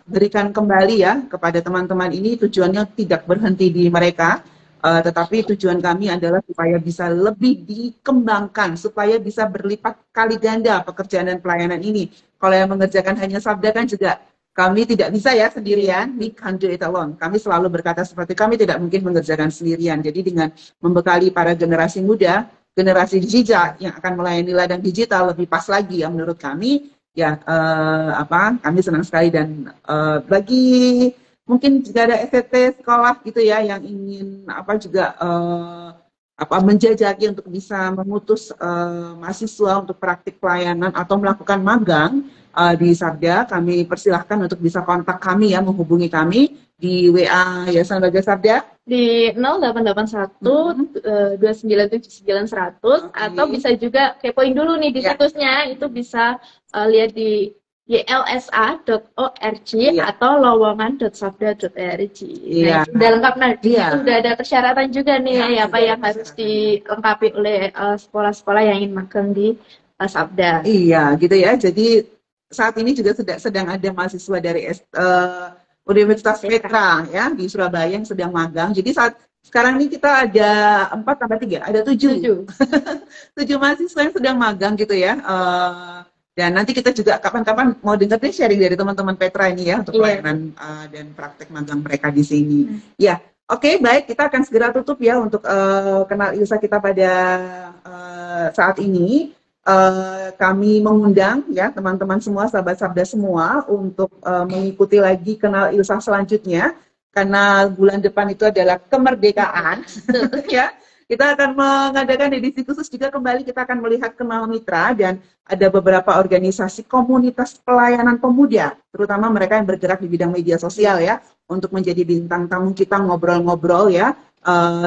berikan kembali ya kepada teman-teman ini. Tujuannya tidak berhenti di mereka, tetapi tujuan kami adalah supaya bisa lebih dikembangkan, supaya bisa berlipat kali ganda pekerjaan dan pelayanan ini. Kalau yang mengerjakan hanya Sabda kan juga kami tidak bisa ya sendirian, we can't do it alone. Kami selalu berkata seperti kami tidak mungkin mengerjakan sendirian. Jadi dengan membekali para generasi muda, generasi digital yang akan melayani ladang digital lebih pas lagi ya menurut kami. Ya kami senang sekali, dan bagi mungkin jika ada STT sekolah gitu ya yang ingin juga menjajaki untuk bisa memutus mahasiswa untuk praktik pelayanan atau melakukan magang di Sabda, kami persilahkan untuk bisa kontak kami ya, menghubungi kami di WA Yayasan Baga Sabda di 0881 2979100, atau bisa juga kepoin dulu nih di situsnya, itu bisa lihat di ylsa.org atau lowongan.sabda.org. Nah, sudah lengkap nanti. Sudah ada persyaratan juga nih apa yang harus dilengkapi oleh sekolah-sekolah yang ingin magang di Sabda. Iya, gitu ya. Jadi saat ini juga sedang ada mahasiswa dari Universitas Petra ya di Surabaya yang sedang magang. Jadi sekarang ini kita ada 4 tambah 3, ada 7 mahasiswa yang sedang magang gitu ya. Dan nanti kita juga kapan-kapan mau dengar deh sharing dari teman-teman Petra ini ya untuk pelayanan dan praktek magang mereka di sini. Ya, oke, baik, kita akan segera tutup ya untuk kenal Ilsa kita pada saat ini. Kami mengundang ya teman-teman semua, sahabat Sabda semua untuk mengikuti lagi kenal Ilsa selanjutnya, karena bulan depan itu adalah kemerdekaan ya. Kita akan mengadakan edisi khusus juga kembali, kita akan melihat kenal mitra, dan ada beberapa organisasi komunitas pelayanan pemuda, terutama mereka yang bergerak di bidang media sosial ya, untuk menjadi bintang tamu kita ngobrol-ngobrol ya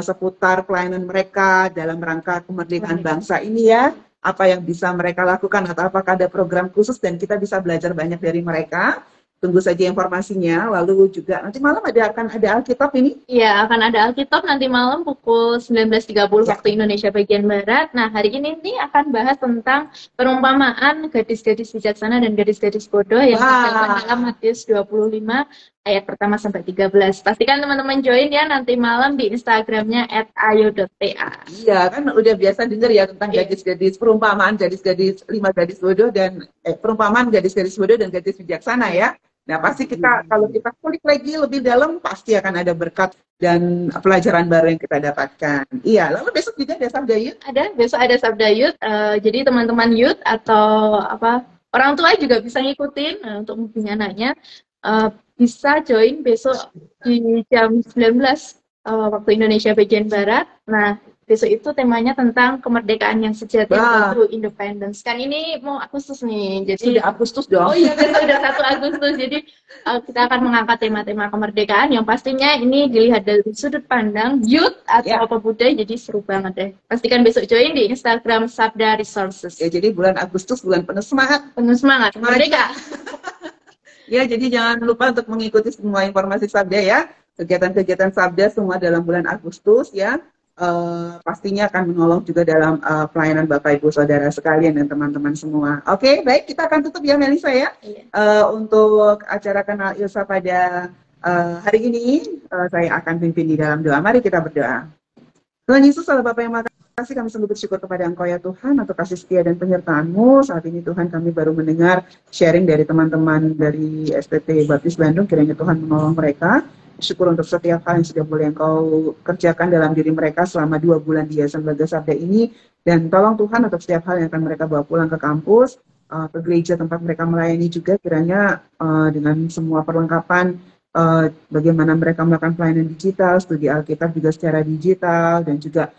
seputar pelayanan mereka dalam rangka kemerdekaan bangsa ini ya. Apa yang bisa mereka lakukan, atau apakah ada program khusus, dan kita bisa belajar banyak dari mereka. Tunggu saja informasinya. Lalu juga nanti malam akan ada Alkitab ini? Iya, akan ada Alkitab nanti malam pukul 19.30 waktu Indonesia bagian Barat. Nah, hari ini akan bahas tentang perumpamaan gadis-gadis bijaksana dan gadis-gadis bodoh yang terdapat dalam Matius 25 ayat pertama sampai 13. Pastikan teman-teman join ya nanti malam di Instagramnya @ayo.ta. Iya, kan udah biasa dengar ya tentang gadis-gadis, perumpamaan gadis-gadis, 5 gadis bodoh dan perumpamaan gadis-gadis bodoh dan gadis bijaksana ya. Nah, pasti kita kalau kita kulik lagi lebih dalam pasti akan ada berkat dan pelajaran baru yang kita dapatkan. Iya, lalu besok juga ada Sabda Youth? Besok ada Sabda Youth. Jadi teman-teman youth atau orang tua juga bisa ngikutin untuk membimbing anaknya. Bisa join besok di jam 19 waktu Indonesia bagian Barat. Nah, besok itu temanya tentang kemerdekaan yang sejati, yaitu independence. Kan ini mau Agustus nih, jadi sudah Agustus dong. Oh iya, besok udah 1 Agustus. Jadi kita akan mengangkat tema-tema kemerdekaan yang pastinya ini dilihat dari sudut pandang youth atau pemuda, jadi seru banget deh. Pastikan besok join di Instagram Sabda Resources. Ya, jadi bulan Agustus bulan penuh semangat. Penuh semangat, merdeka. Ya, jadi jangan lupa untuk mengikuti semua informasi Sabda ya. Kegiatan-kegiatan Sabda semua dalam bulan Agustus ya. pastinya akan menolong juga dalam pelayanan Bapak Ibu Saudara sekalian dan teman-teman semua. Oke, baik, kita akan tutup ya Melisa ya. Iya. Untuk acara Kenal Ilsa pada hari ini, saya akan pimpin di dalam doa. Mari kita berdoa. Tuhan Yesus, Allah Bapa yang makasih, kami sungguh bersyukur kepada Engkau ya Tuhan untuk kasih setia dan penyertaan-Mu. Saat ini Tuhan kami baru mendengar sharing dari teman-teman dari STT Baptis Bandung, kiranya Tuhan menolong mereka. Syukur untuk setiap hal yang sudah boleh Engkau kerjakan dalam diri mereka selama 2 bulan di Yayasan Baga Sabda ini. Dan tolong Tuhan untuk setiap hal yang akan mereka bawa pulang ke kampus, ke gereja tempat mereka melayani juga, kiranya dengan semua perlengkapan, bagaimana mereka melakukan pelayanan digital, studi Alkitab juga secara digital, dan juga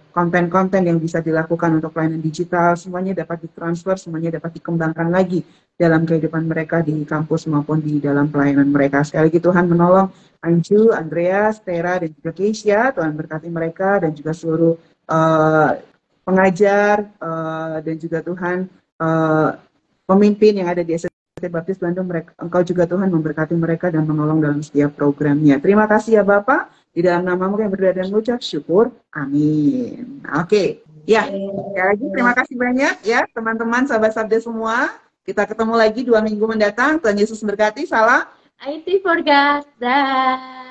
konten-konten yang bisa dilakukan untuk pelayanan digital, semuanya dapat ditransfer, semuanya dapat dikembangkan lagi dalam kehidupan mereka di kampus maupun di dalam pelayanan mereka. Sekali lagi Tuhan menolong Anju, Andreas, Tera, dan juga Keisha. Tuhan berkati mereka dan juga seluruh pengajar dan juga Tuhan pemimpin yang ada di STT Baptis Bandung. Engkau juga Tuhan memberkati mereka dan menolong dalam setiap programnya. Terima kasih ya Bapak. Di dalam namamu yang berdoa dan mengucap syukur. Amin. Oke. Ya, sekali lagi terima kasih banyak ya teman-teman, sahabat Sabda semua. Kita ketemu lagi 2 minggu mendatang. Tuhan Yesus berkati. Salam IT for God. Dah.